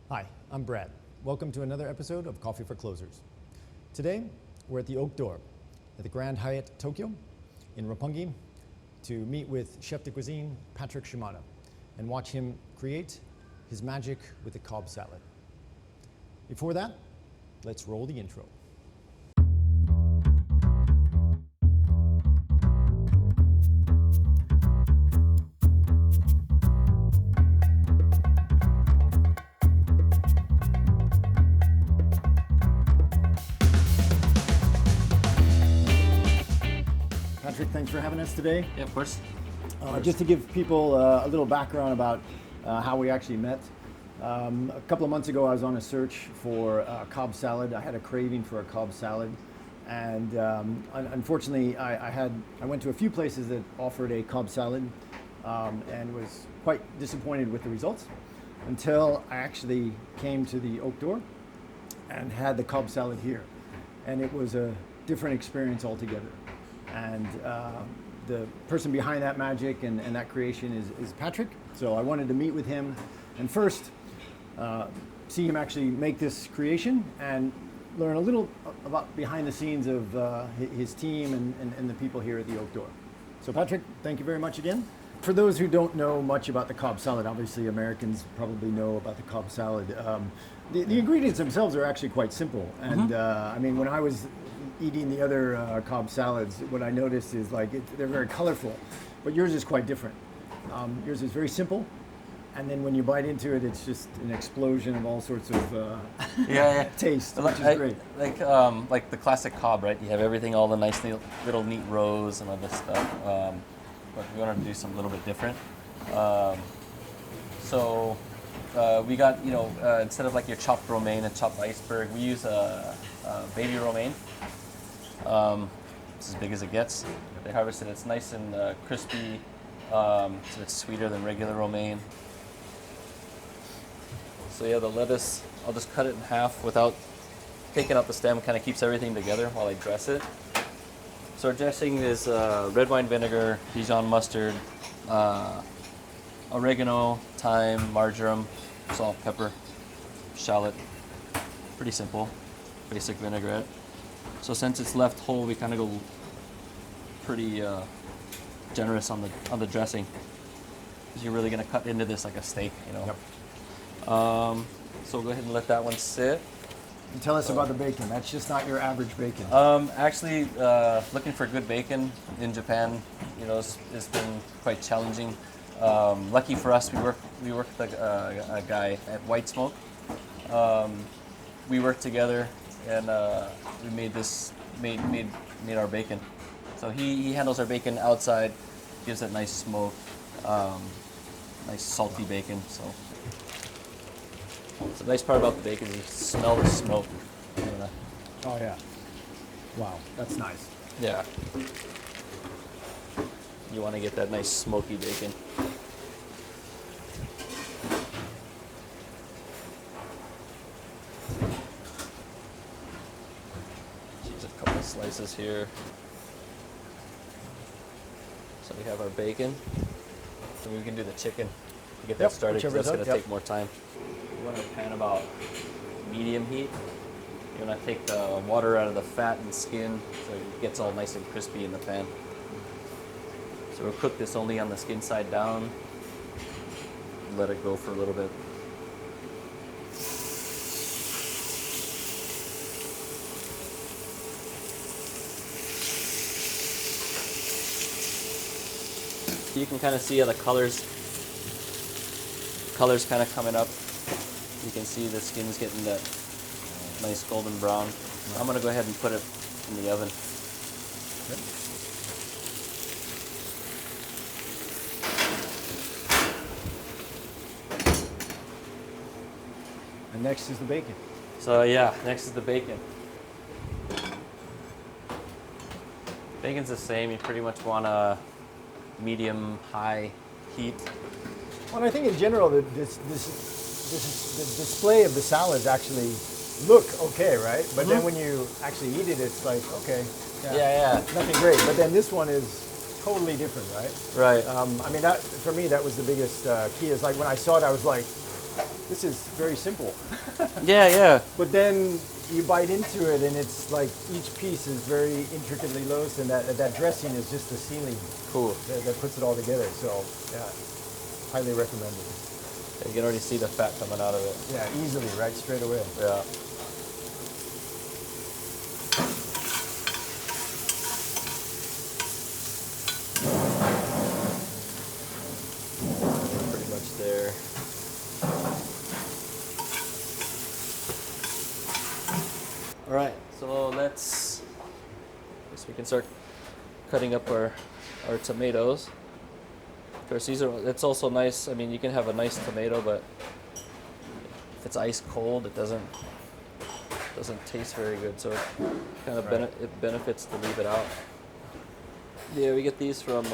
Hi, I'm Brad. Welcome to another episode of Coffee for Closers. Today, we're at the Oak Door at the Grand Hyatt Tokyo in Roppongi to meet with Chef de Cuisine Patrick Shimada and watch him create his magic with the Cobb salad. Before that, let's roll the intro. Patrick, thanks for having us today. Yeah, of course. Just to give people a little background about how we actually met. A couple of months ago, I was on a search for Cobb salad. I had a craving for a Cobb salad, and unfortunately, I went to a few places that offered a Cobb salad, and was quite disappointed with the results until I actually came to the Oak Door and had the Cobb salad here, and it was a different experience altogether. And the person behind that magic and that creation is Patrick. So I wanted to meet with him and first see him actually make this creation and learn a little about behind the scenes of his team and the people here at the Oak Door. So Patrick, thank you very much again. For those who don't know much about the Cobb salad, obviously Americans probably know about the Cobb salad. The ingredients themselves are actually quite simple. And I mean, when I was eating the other Cobb salads, what I noticed is they're very colorful, but yours is quite different. Yours is very simple, and then when you bite into it, it's just an explosion of all sorts of taste, which is great. Like the classic Cobb, right? You have everything, all the nice little neat rows and all this stuff. But we wanted to do something a little bit different. So we got, instead of like your chopped romaine and chopped iceberg, we use a baby romaine. It's as big as it gets. They harvest it. It's nice and crispy. So it's sweeter than regular romaine. So yeah, the lettuce, I'll just cut it in half without taking out the stem. Kind of keeps everything together while I dress it. So our dressing is red wine vinegar, Dijon mustard, oregano, thyme, marjoram, salt, pepper, shallot. Pretty simple, basic vinaigrette. So since it's left whole, we kind of go pretty generous on the dressing, because you're really going to cut into this like a steak, Yep. So we'll go ahead and let that one sit. And tell us about the bacon. That's just not your average bacon. Actually, looking for good bacon in Japan, it's been quite challenging. Lucky for us, we work with a guy at White Smoke. We worked together, and we made our bacon. So he handles our bacon outside, gives it nice smoke, nice salty bacon. So the nice part about the bacon is you smell the smoke. Oh yeah. Wow, that's nice. Yeah. You want to get that nice smoky bacon. Use a couple of slices here. So we have our bacon. So we can do the chicken to get that started, because that's going to take more time. You want to pan about medium heat. You want to take the water out of the fat and skin so it gets all nice and crispy in the pan. So we'll cook this only on the skin side down. Let it go for a little bit. You can kind of see how the colors kind of coming up. You can see the skin's getting that nice golden brown. I'm going to go ahead and put it in the oven. Okay. And next is the bacon. So yeah, next is the bacon. Bacon's the same. You pretty much want a medium-high heat. Well, I think in general, the display of the salads actually look okay, right? But then when you actually eat it, it's like, okay, yeah, nothing great. But then this one is totally different, right? Right. I mean, that for me, that was the biggest key. Is like when I saw it, I was like, this is very simple. Yeah, yeah. But then you bite into it, and it's like each piece is very intricately laced, and that dressing is just the sealing. Cool. That puts it all together. So yeah, highly recommended. You can already see the fat coming out of it. Yeah, easily, right, straight away. Yeah. Pretty much there. All right, so let's, I guess we can start cutting up our tomatoes. Of course, it's also nice. I mean, you can have a nice tomato, but if it's ice cold, it doesn't taste very good. So it kind of it benefits to leave it out. Yeah, we get these from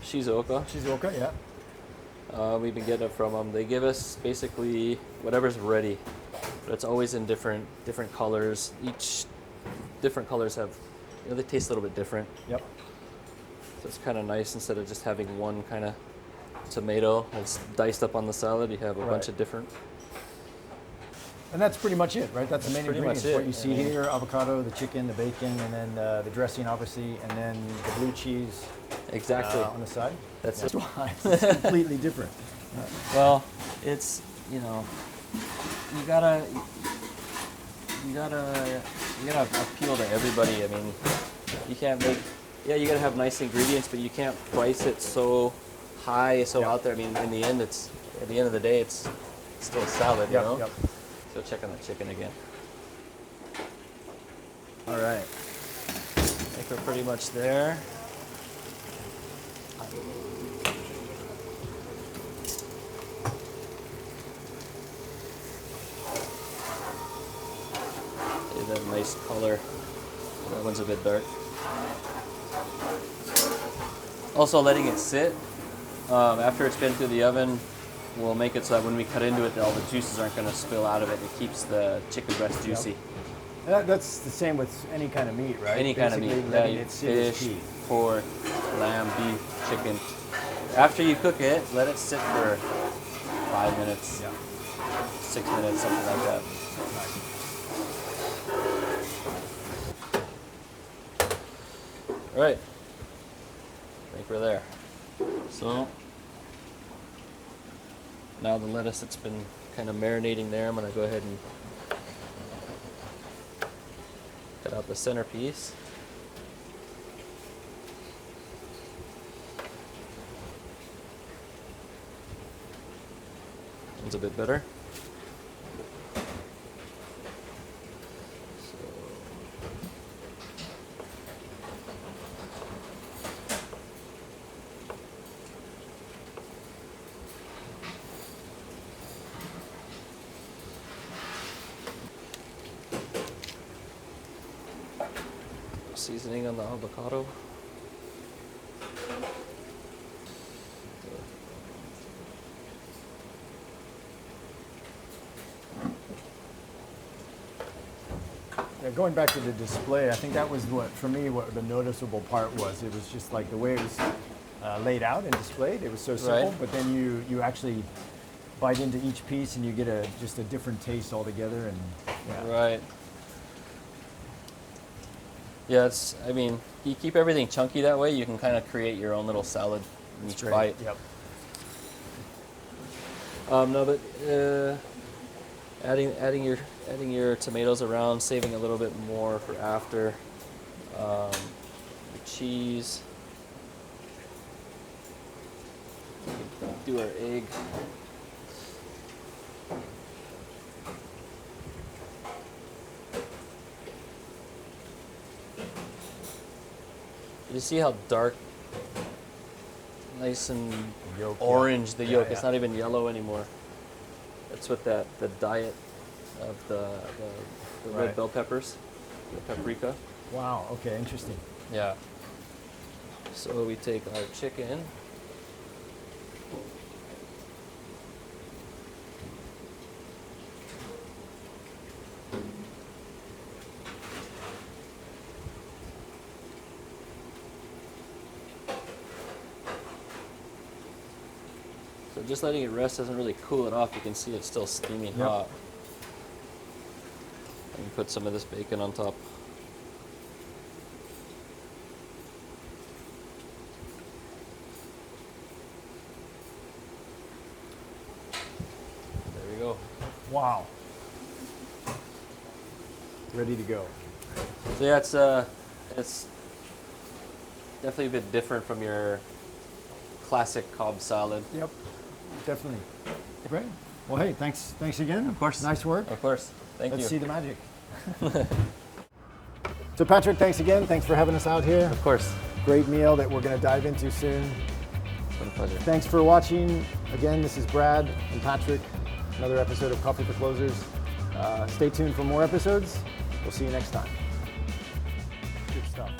Shizuoka. Shizuoka, yeah. We've been getting it from them. They give us basically whatever's ready, but it's always in different colors. Each different colors have, they taste a little bit different. Yep. So it's kind of nice, instead of just having one kind of tomato that's diced up on the salad, you have a bunch of different. And that's pretty much it, right? That's the main ingredients. What you see here: avocado, the chicken, the bacon, and then the dressing, obviously, and then the blue cheese. Exactly. On the side. That's why it's completely different. Well, it's, you gotta appeal to everybody. I mean, you can't make. Yeah, you gotta have nice ingredients, but you can't price it so high, out there. I mean, in the end, at the end of the day, it's still a salad, you know. Yep. So check on the chicken again. All right, I think we're pretty much there. See that nice color. That one's a bit dark. Also, letting it sit after it's been through the oven will make it so that when we cut into it, all the juices aren't going to spill out of it. It keeps the chicken breast juicy. That's the same with any kind of meat, right? Any kind of meat. Yeah, fish, pork, lamb, beef, chicken. After you cook it, let it sit for 5 minutes, 6 minutes, something like that. All right. I think we're there. So now the lettuce, it's been kind of marinating there. I'm going to go ahead and cut out the centerpiece. One's a bit better. Seasoning on the avocado. Yeah, going back to the display, I think that was what the noticeable part was. It was just like the way it was laid out and displayed. It was so simple, but then you actually bite into each piece and you get just a different taste altogether. And Right. Yeah, I mean, you keep everything chunky that way, you can kind of create your own little salad in each bite. Yep. No, but adding your tomatoes around, saving a little bit more for after. The cheese. Do our egg. You see how dark, nice and orange the yolk. It's not even yellow anymore. That's what the diet of the red bell peppers, the paprika. Wow. Okay. Interesting. Yeah. So we take our chicken. So just letting it rest doesn't really cool it off. You can see it's still steaming hot. And put some of this bacon on top. There we go. Wow. Ready to go. So yeah, it's definitely a bit different from your classic Cobb salad. Yep, definitely. Great. Well, hey, thanks again. Of course. Nice work. Of course. Thank you. Let's see the magic. So Patrick, thanks again. Thanks for having us out here. Of course. Great meal that we're going to dive into soon. It's been a pleasure. Thanks for watching. Again, this is Brad and Patrick. Another episode of Coffee for Closers. Stay tuned for more episodes. We'll see you next time. Good stuff.